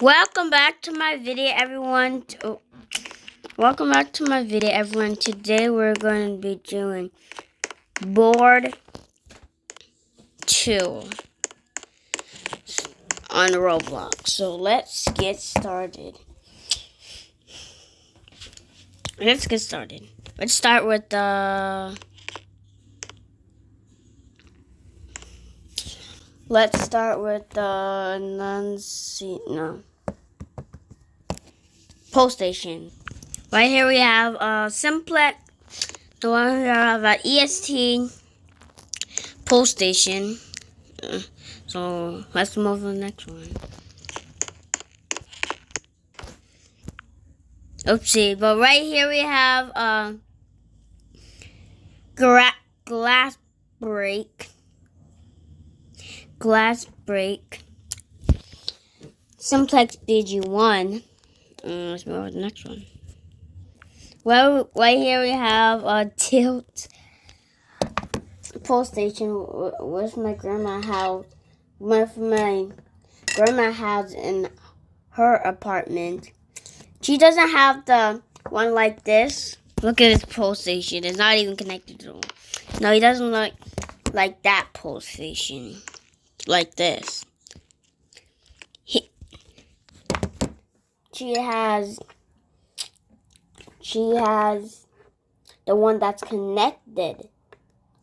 Welcome back to my video, everyone. Welcome back to my video, everyone. Today we're going to be doing board 2 on Roblox. So let's get started. Let's start with the. Let's start with the Post Station. Right here we have Simplex. The one here have an EST Post Station. So let's move to the next one. Oopsie, but right here we have Glass Break, Simplex BG1. Let's move on to the next one. Well, right here we have Tilt Post Station. Where's my grandma house? My grandma house in her apartment. She doesn't have the one like this. Look at this post station. It's not even connected to it. No, he doesn't look like that post station. Like this. She has the one that's connected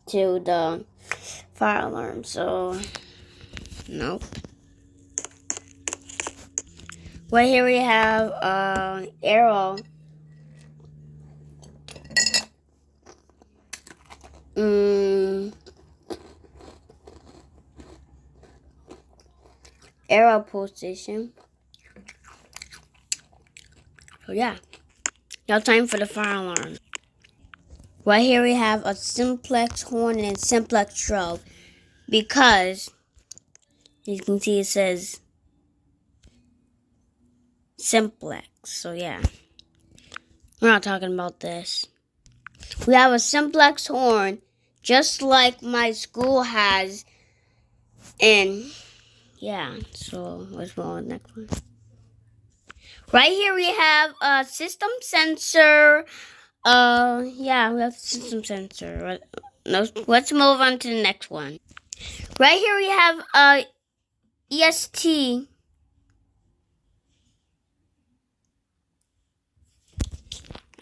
to the fire alarm. So, nope. Right here we have Arrow. Arrow Post Station. So yeah, now time for the fire alarm. Right here we have a Simplex horn and Simplex shrub, because you can see it says Simplex. So yeah, we're not talking about this. We have a Simplex horn, just like my school has, and yeah, so let's move on to the next one. Right here we have a system sensor. Yeah, we have system sensor. No, let's move on to the next one. Right here we have EST.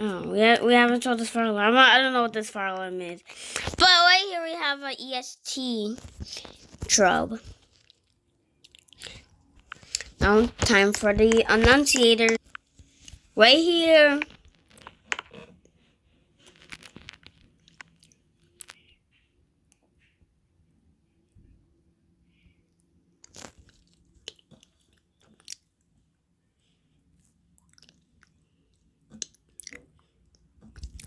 Oh, we haven't told this fire alarm. I don't know what this fire alarm is. But right here we have an EST shrub. Now time for the annunciator. Right here.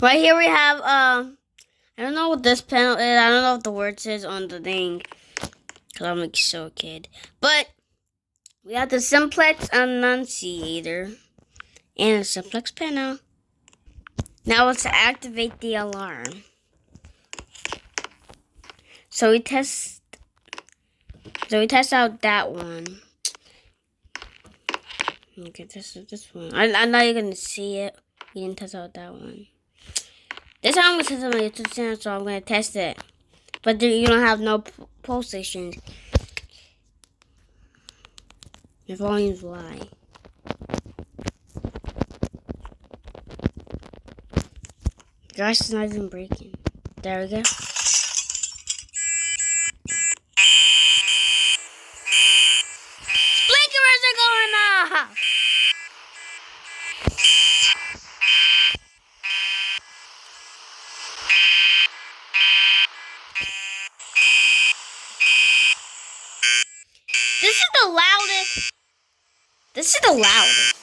Right here we have I don't know what this panel is. I don't know what the word says on the thing, because I'm like so a kid. But we have the Simplex annunciator and a Simplex panel. Now let's activate the alarm. So we test out that one. Okay, test out this one. I know you're gonna see it. We didn't test out that one. This time I'm gonna test it on my YouTube channel, so I'm gonna test it. But you don't have no post stations. The volume's lie. Gosh, it's not even breaking. There we go. Sprinklers are going off! This is the loudest.